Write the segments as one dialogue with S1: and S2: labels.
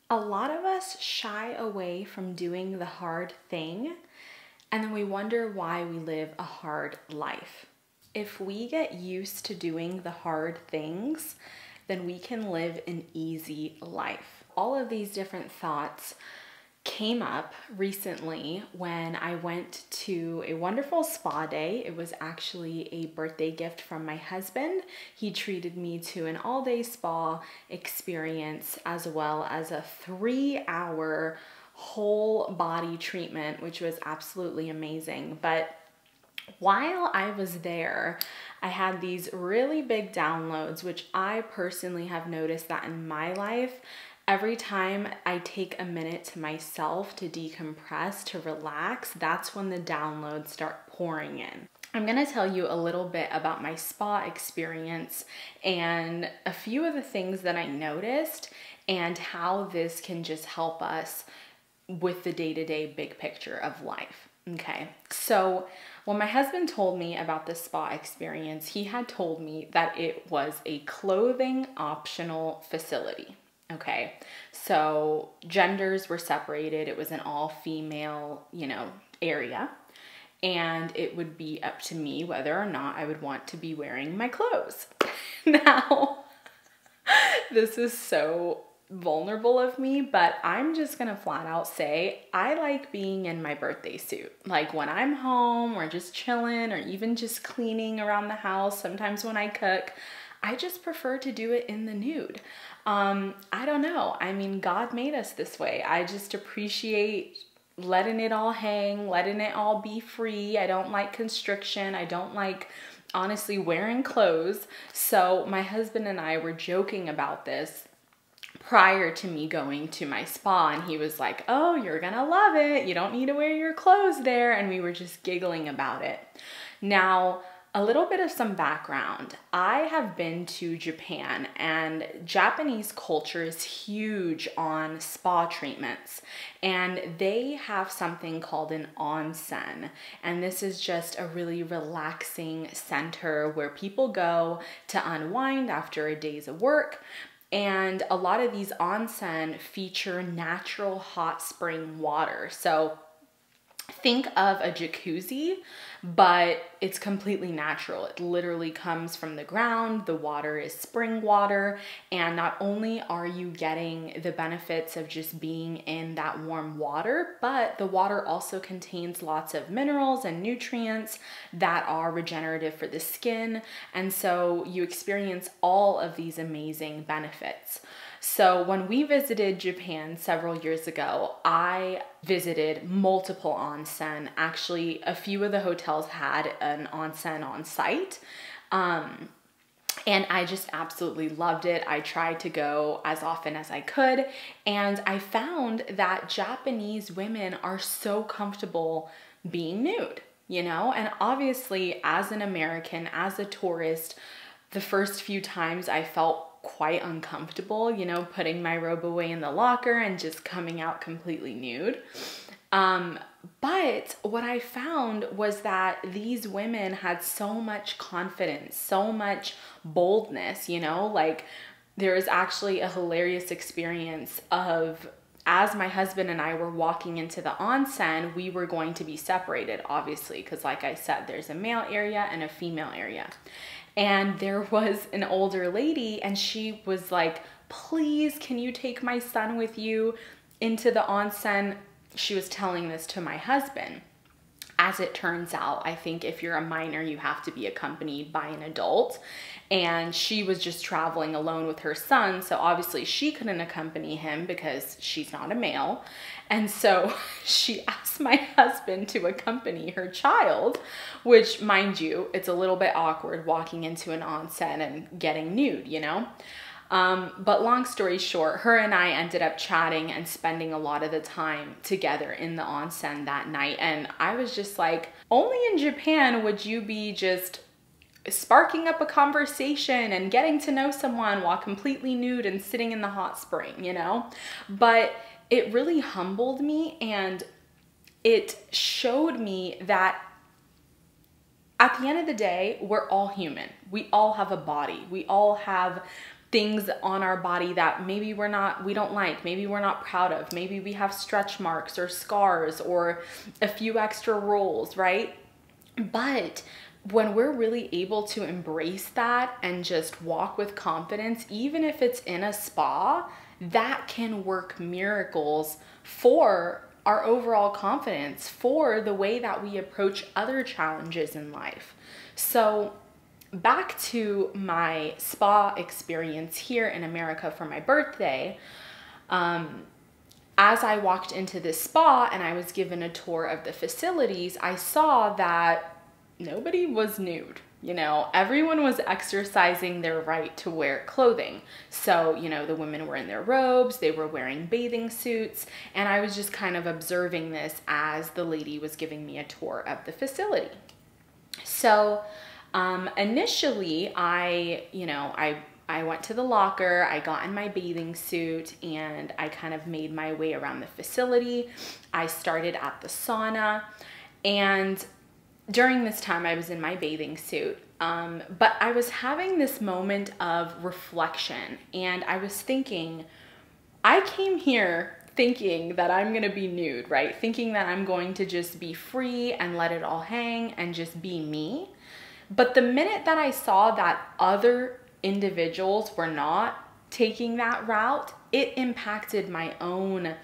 S1: A lot of us shy away from doing the hard thing, and then we wonder why we live a hard life. If we get used to doing the hard things, then we can live an easy life. All of these different thoughts came up recently when I went to a wonderful spa day. It was actually a birthday gift from my husband. He treated me to an all-day spa experience as well as a 3-hour whole body treatment, which was absolutely amazing. But while I was there, I had these really big downloads, which I personally have noticed that in my life, every time I take a minute to myself to decompress, to relax, that's when the downloads start pouring in. I'm gonna tell you a little bit about my spa experience and a few of the things that I noticed and how this can just help us with the day-to-day big picture of life. Okay, so when my husband told me about the spa experience, he had told me that it was a clothing optional facility. Okay, so genders were separated. It was an all-female, area. And it would be up to me whether or not I would want to be wearing my clothes. Now, this is so vulnerable of me, but I'm just gonna flat out say I like being in my birthday suit. Like when I'm home or just chilling or even just cleaning around the house, sometimes when I cook, I just prefer to do it in the nude. I don't know. I mean, God made us this way. I just appreciate letting it all hang, letting it all be free. I don't like constriction. I don't like, honestly, wearing clothes. So my husband and I were joking about this prior to me going to my spa, and he was like, oh, you're gonna love it. You don't need to wear your clothes there. And we were just giggling about it. Now, a little bit of some background. I have been to Japan, and Japanese culture is huge on spa treatments, and they have something called an onsen, and this is just a really relaxing center where people go to unwind after a day's of work. And a lot of these onsen feature natural hot spring water. So think of a jacuzzi, but it's completely natural. It literally comes from the ground. The water is spring water. And not only are you getting the benefits of just being in that warm water, but the water also contains lots of minerals and nutrients that are regenerative for the skin. And so you experience all of these amazing benefits. So when we visited Japan several years ago, I visited multiple onsen. Actually, a few of the hotels had an onsen on site. And I just absolutely loved it. I tried to go as often as I could. And I found that Japanese women are so comfortable being nude, And obviously, as an American, as a tourist, the first few times I felt quite uncomfortable, putting my robe away in the locker and just coming out completely nude. But what I found was that these women had so much confidence, so much boldness, like there was actually a hilarious experience of, as my husband and I were walking into the onsen, we were going to be separated, obviously, because like I said, there's a male area and a female area. And there was an older lady, and she was like, please, can you take my son with you into the onsen? She was telling this to my husband. As it turns out, I think if you're a minor, you have to be accompanied by an adult. And she was just traveling alone with her son. So obviously she couldn't accompany him because she's not a male. And so she asked my husband to accompany her child, which, mind you, it's a little bit awkward walking into an onsen and getting nude, But long story short, her and I ended up chatting and spending a lot of the time together in the onsen that night. And I was just like, only in Japan would you be just sparking up a conversation and getting to know someone while completely nude and sitting in the hot spring, But it really humbled me, and it showed me that at the end of the day, we're all human. We all have a body. We all have things on our body that maybe we don't like, maybe we're not proud of, maybe we have stretch marks or scars or a few extra rolls, right? But when we're really able to embrace that and just walk with confidence, even if it's in a spa, that can work miracles for our overall confidence, for the way that we approach other challenges in life. So back to my spa experience here in America for my birthday, as I walked into this spa and I was given a tour of the facilities, I saw that nobody was nude. You know, everyone was exercising their right to wear clothing. So, you know, the women were in their robes, they were wearing bathing suits, and I was just kind of observing this as the lady was giving me a tour of the facility. So, initially I went to the locker, I got in my bathing suit, and I kind of made my way around the facility. I started at the sauna, and during this time I was in my bathing suit, but I was having this moment of reflection, and I was thinking, I came here thinking that I'm gonna be nude, right? Thinking that I'm going to just be free and let it all hang and just be me. But the minute that I saw that other individuals were not taking that route, it impacted my own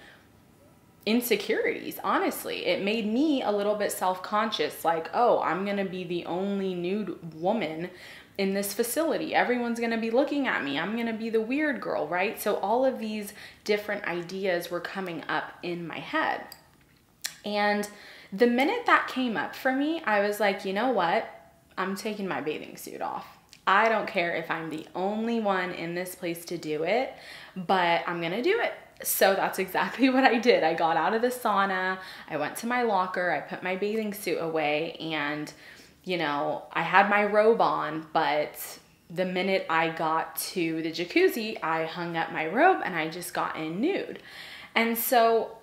S1: insecurities, honestly. It made me a little bit self-conscious, like, oh, I'm gonna be the only nude woman in this facility. Everyone's gonna be looking at me. I'm gonna be the weird girl, right? So all of these different ideas were coming up in my head. And the minute that came up for me, I was like, you know what? I'm taking my bathing suit off. I don't care if I'm the only one in this place to do it, but I'm gonna do it. So that's exactly what I did. I got out of the sauna, I went to my locker, I put my bathing suit away, and you know, I had my robe on, but the minute I got to the jacuzzi, I hung up my robe and I just got in nude. And so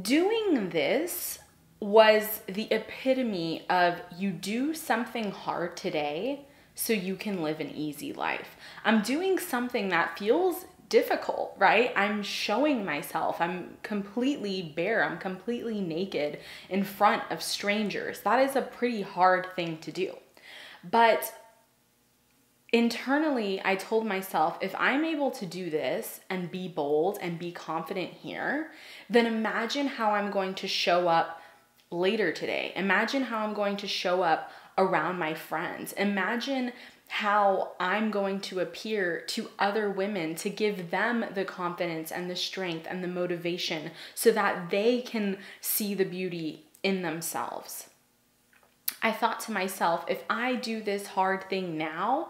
S1: doing this was the epitome of, you do something hard today so you can live an easy life. I'm doing something that feels difficult, right? I'm showing myself. I'm completely bare. I'm completely naked in front of strangers. That is a pretty hard thing to do. But internally, I told myself, if I'm able to do this and be bold and be confident here, then imagine how I'm going to show up later today. Imagine how I'm going to show up around my friends. Imagine how I'm going to appear to other women to give them the confidence and the strength and the motivation so that they can see the beauty in themselves. I thought to myself, if I do this hard thing now,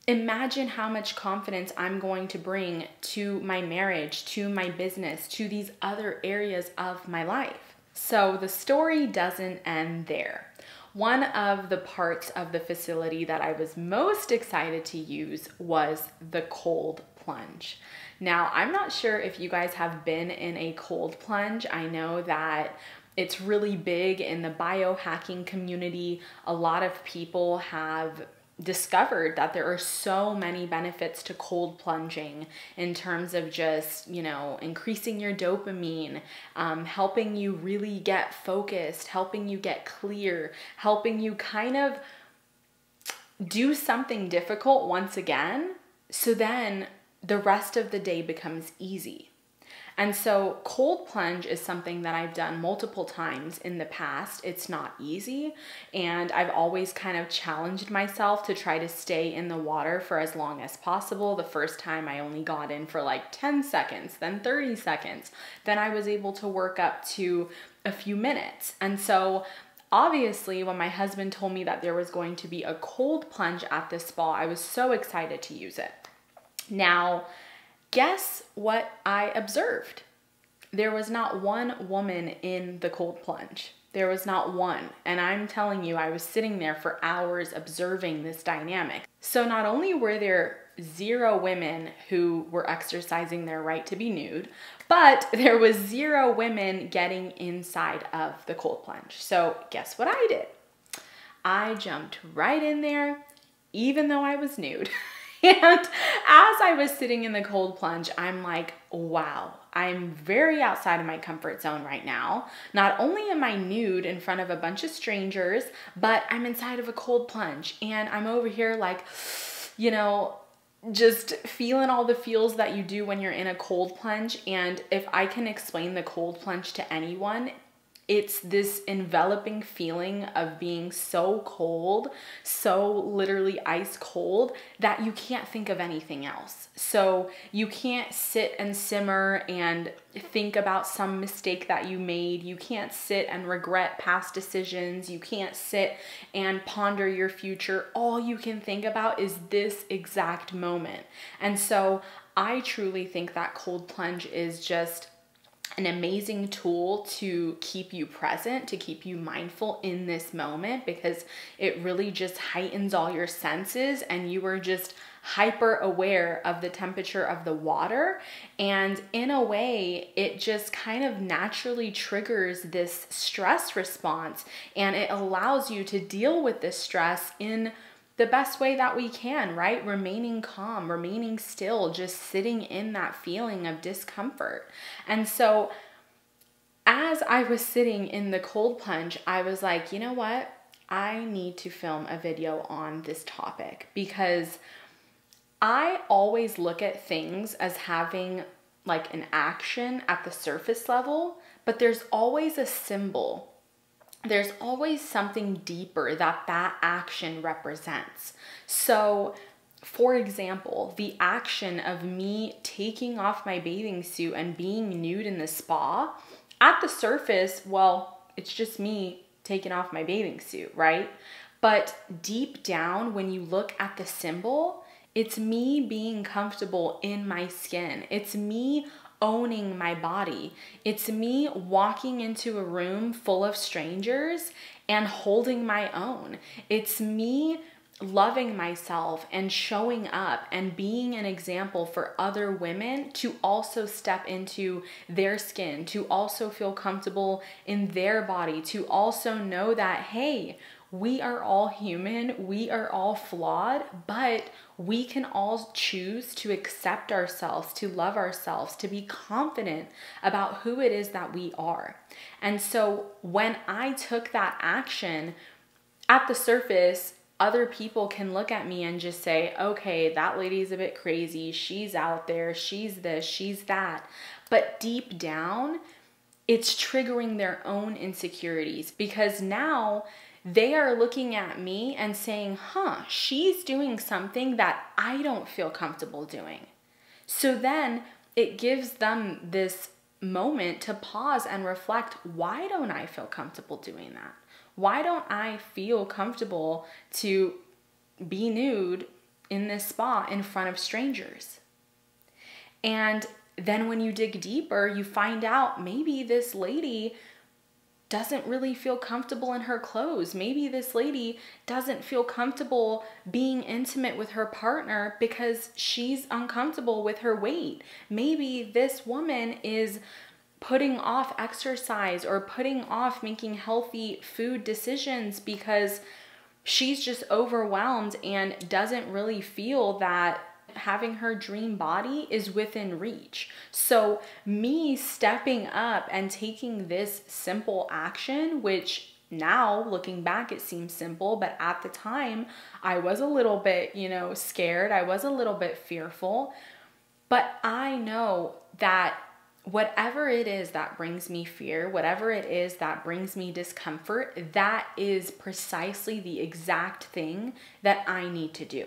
S1: imagine how much confidence I'm going to bring to my marriage, to my business, to these other areas of my life. So the story doesn't end there. One of the parts of the facility that I was most excited to use was the cold plunge. Now, I'm not sure if you guys have been in a cold plunge. I know that it's really big in the biohacking community. A lot of people have discovered that there are so many benefits to cold plunging in terms of just, you know, increasing your dopamine, helping you really get focused, helping you get clear, helping you kind of do something difficult once again, so then the rest of the day becomes easy. And so cold plunge is something that I've done multiple times in the past. It's not easy, and I've always kind of challenged myself to try to stay in the water for as long as possible. The first time I only got in for like 10 seconds, then 30 seconds. Then I was able to work up to a few minutes. And so obviously, when my husband told me that there was going to be a cold plunge at this spa, I was so excited to use it. Now, guess what I observed? There was not one woman in the cold plunge. There was not one. And I'm telling you, I was sitting there for hours observing this dynamic. So not only were there 0 women who were exercising their right to be nude, but there was 0 women getting inside of the cold plunge. So guess what I did? I jumped right in there, even though I was nude. And as I was sitting in the cold plunge, I'm like, wow, I'm very outside of my comfort zone right now. Not only am I nude in front of a bunch of strangers, but I'm inside of a cold plunge. And I'm over here like, you know, just feeling all the feels that you do when you're in a cold plunge. And if I can explain the cold plunge to anyone, it's this enveloping feeling of being so cold, so literally ice cold, that you can't think of anything else. So you can't sit and simmer and think about some mistake that you made. You can't sit and regret past decisions. You can't sit and ponder your future. All you can think about is this exact moment. And so I truly think that cold plunge is just an amazing tool to keep you present, to keep you mindful in this moment, because it really just heightens all your senses and you are just hyper aware of the temperature of the water. And in a way, it just kind of naturally triggers this stress response, and it allows you to deal with this stress in the best way that we can, right? Remaining calm, remaining still, just sitting in that feeling of discomfort. And so as I was sitting in the cold plunge, I was like, you know what? I need to film a video on this topic, because I always look at things as having like an action at the surface level, but there's always a symbol. There's always something deeper that that action represents. So, for example, the action of me taking off my bathing suit and being nude in the spa, at the surface, well, it's just me taking off my bathing suit, right? But deep down, when you look at the symbol, it's me being comfortable in my skin. It's me owning my body. It's me walking into a room full of strangers and holding my own. It's me loving myself and showing up and being an example for other women to also step into their skin, to also feel comfortable in their body, to also know that, hey, we are all human, we are all flawed, but we can all choose to accept ourselves, to love ourselves, to be confident about who it is that we are. And so when I took that action, at the surface, other people can look at me and just say, okay, that lady's a bit crazy, she's out there, she's this, she's that. But deep down, it's triggering their own insecurities, because now they are looking at me and saying, she's doing something that I don't feel comfortable doing. So then it gives them this moment to pause and reflect, why don't I feel comfortable doing that? Why don't I feel comfortable to be nude in this spa in front of strangers? And then when you dig deeper, you find out maybe this lady doesn't really feel comfortable in her clothes. Maybe this lady doesn't feel comfortable being intimate with her partner because she's uncomfortable with her weight. Maybe this woman is putting off exercise or putting off making healthy food decisions because she's just overwhelmed and doesn't really feel that having her dream body is within reach. So me stepping up and taking this simple action, which now looking back, it seems simple, but at the time I was a little bit, scared. I was a little bit fearful, but I know that whatever it is that brings me fear, whatever it is that brings me discomfort, that is precisely the exact thing that I need to do.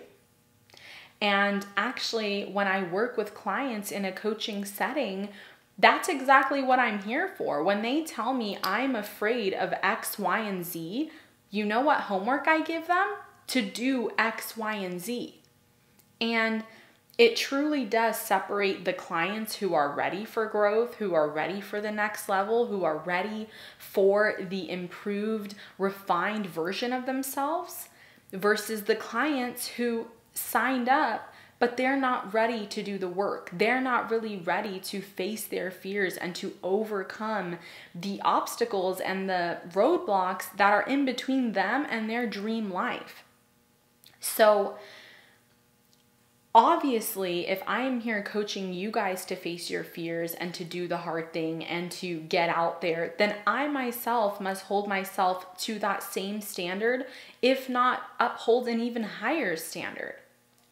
S1: And actually, when I work with clients in a coaching setting, that's exactly what I'm here for. When they tell me I'm afraid of X, Y, and Z, you know what homework I give them? To do X, Y, and Z. And it truly does separate the clients who are ready for growth, who are ready for the next level, who are ready for the improved, refined version of themselves, versus the clients who signed up, but they're not ready to do the work. They're not really ready to face their fears and to overcome the obstacles and the roadblocks that are in between them and their dream life. So Obviously, if I am here coaching you guys to face your fears and to do the hard thing and to get out there, then I myself must hold myself to that same standard, if not uphold an even higher standard.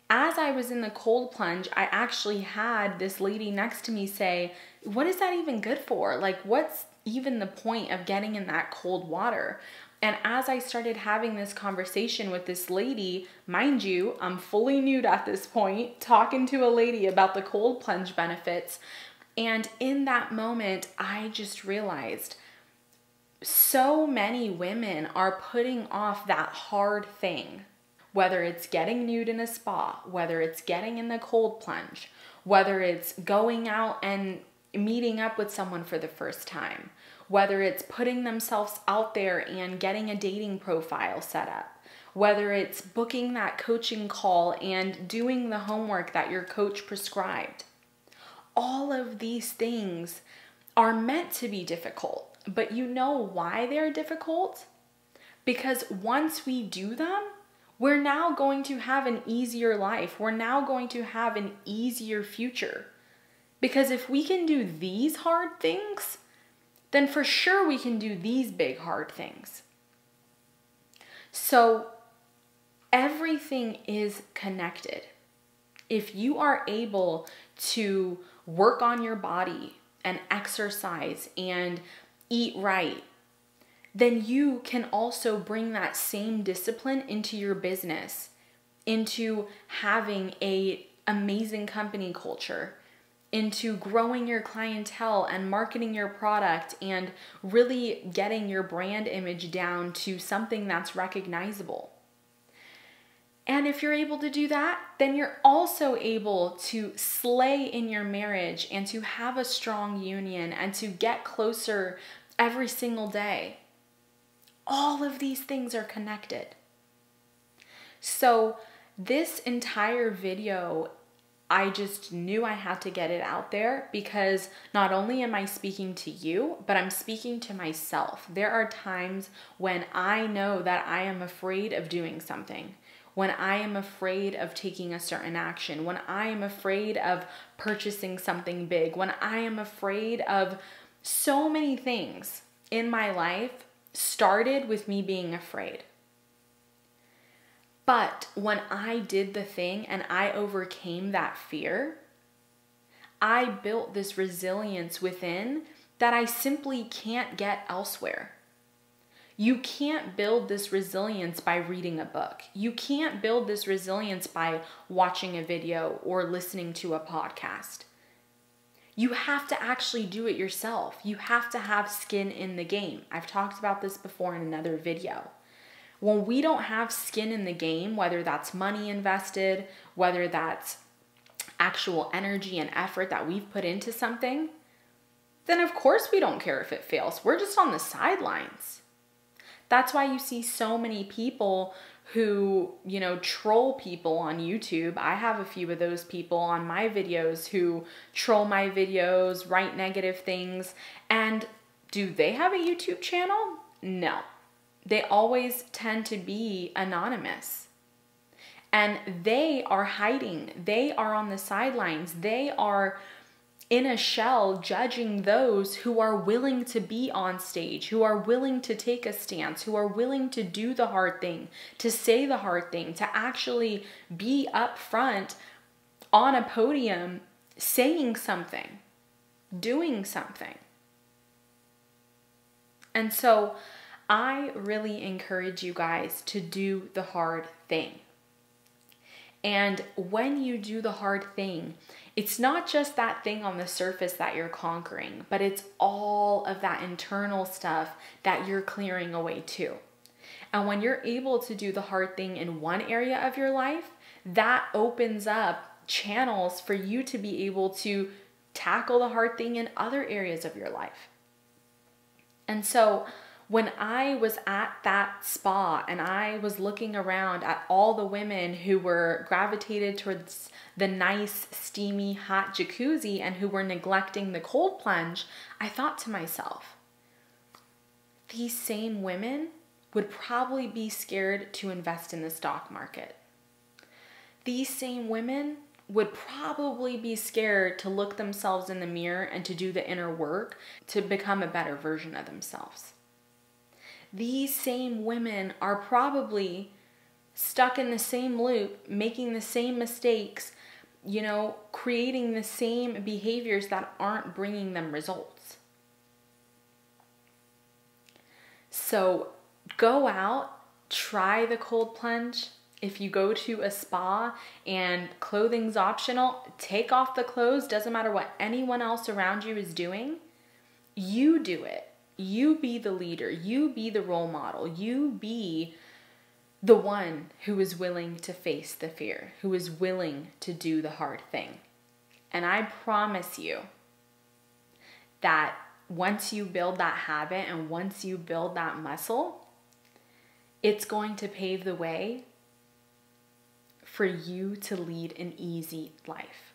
S1: As I was in the cold plunge, I actually had this lady next to me say, what is that even good for? Like, what's even the point of getting in that cold water? And as I started having this conversation with this lady, mind you, I'm fully nude at this point, talking to a lady about the cold plunge benefits. And in that moment, I just realized so many women are putting off that hard thing. Whether it's getting nude in a spa, whether it's getting in the cold plunge, whether it's going out and meeting up with someone for the first time, whether it's putting themselves out there and getting a dating profile set up, whether it's booking that coaching call and doing the homework that your coach prescribed. All of these things are meant to be difficult, but you know why they're difficult? Because once we do them, we're now going to have an easier life. We're now going to have an easier future. Because if we can do these hard things, then for sure we can do these big hard things. So everything is connected. If you are able to work on your body and exercise and eat right, then you can also bring that same discipline into your business, into having an amazing company culture, into growing your clientele and marketing your product and really getting your brand image down to something that's recognizable. And if you're able to do that, then you're also able to slay in your marriage and to have a strong union and to get closer every single day. All of these things are connected. So this entire video, I just knew I had to get it out there because not only am I speaking to you, but I'm speaking to myself. There are times when I know that I am afraid of doing something, when I am afraid of taking a certain action, when I am afraid of purchasing something big, when I am afraid of so many things in my life started with me being afraid. But when I did the thing and I overcame that fear, I built this resilience within that I simply can't get elsewhere. You can't build this resilience by reading a book. You can't build this resilience by watching a video or listening to a podcast. You have to actually do it yourself. You have to have skin in the game. I've talked about this before in another video. When we don't have skin in the game, whether that's money invested, whether that's actual energy and effort that we've put into something, then of course we don't care if it fails. We're just on the sidelines. That's why you see so many people who, troll people on YouTube. I have a few of those people on my videos who troll my videos, write negative things. And do they have a YouTube channel? No. They always tend to be anonymous. And they are hiding. They are on the sidelines. They are in a shell judging those who are willing to be on stage, who are willing to take a stance, who are willing to do the hard thing, to say the hard thing, to actually be up front on a podium saying something, doing something. And so I really encourage you guys to do the hard thing. And when you do the hard thing, it's not just that thing on the surface that you're conquering, but it's all of that internal stuff that you're clearing away too. And when you're able to do the hard thing in one area of your life, that opens up channels for you to be able to tackle the hard thing in other areas of your life. And so when I was at that spa and I was looking around at all the women who were gravitated towards the nice, steamy, hot jacuzzi and who were neglecting the cold plunge, I thought to myself, these same women would probably be scared to invest in the stock market. These same women would probably be scared to look themselves in the mirror and to do the inner work to become a better version of themselves. These same women are probably stuck in the same loop, making the same mistakes, creating the same behaviors that aren't bringing them results. So go out, try the cold plunge. If you go to a spa and clothing's optional, take off the clothes. Doesn't matter what anyone else around you is doing. You do it. You be the leader. You be the role model. You be the one who is willing to face the fear, who is willing to do the hard thing. And I promise you that once you build that habit and once you build that muscle, it's going to pave the way for you to lead an easy life.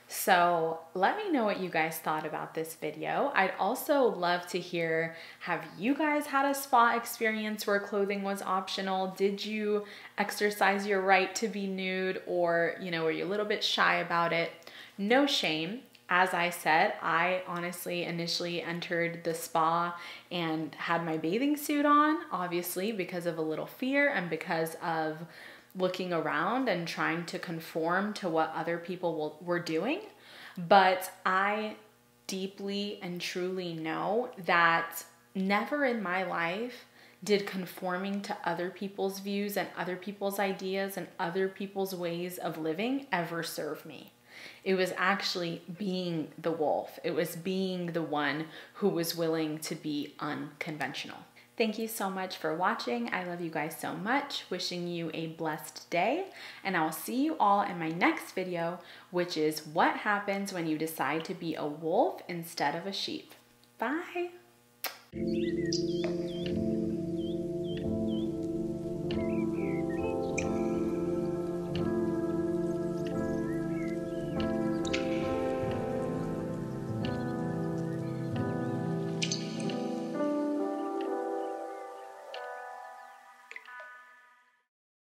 S1: So let me know what you guys thought about this video. I'd also love to hear, have you guys had a spa experience where clothing was optional? Did you exercise your right to be nude, or, were you a little bit shy about it? No shame. As I said, I honestly initially entered the spa and had my bathing suit on, obviously because of a little fear and because of looking around and trying to conform to what other people were doing. But I deeply and truly know that never in my life did conforming to other people's views and other people's ideas and other people's ways of living ever serve me. It was actually being the wolf. It was being the one who was willing to be unconventional. Thank you so much for watching. I love you guys so much. Wishing you a blessed day. And I will see you all in my next video, which is what happens when you decide to be a wolf instead of a sheep. Bye.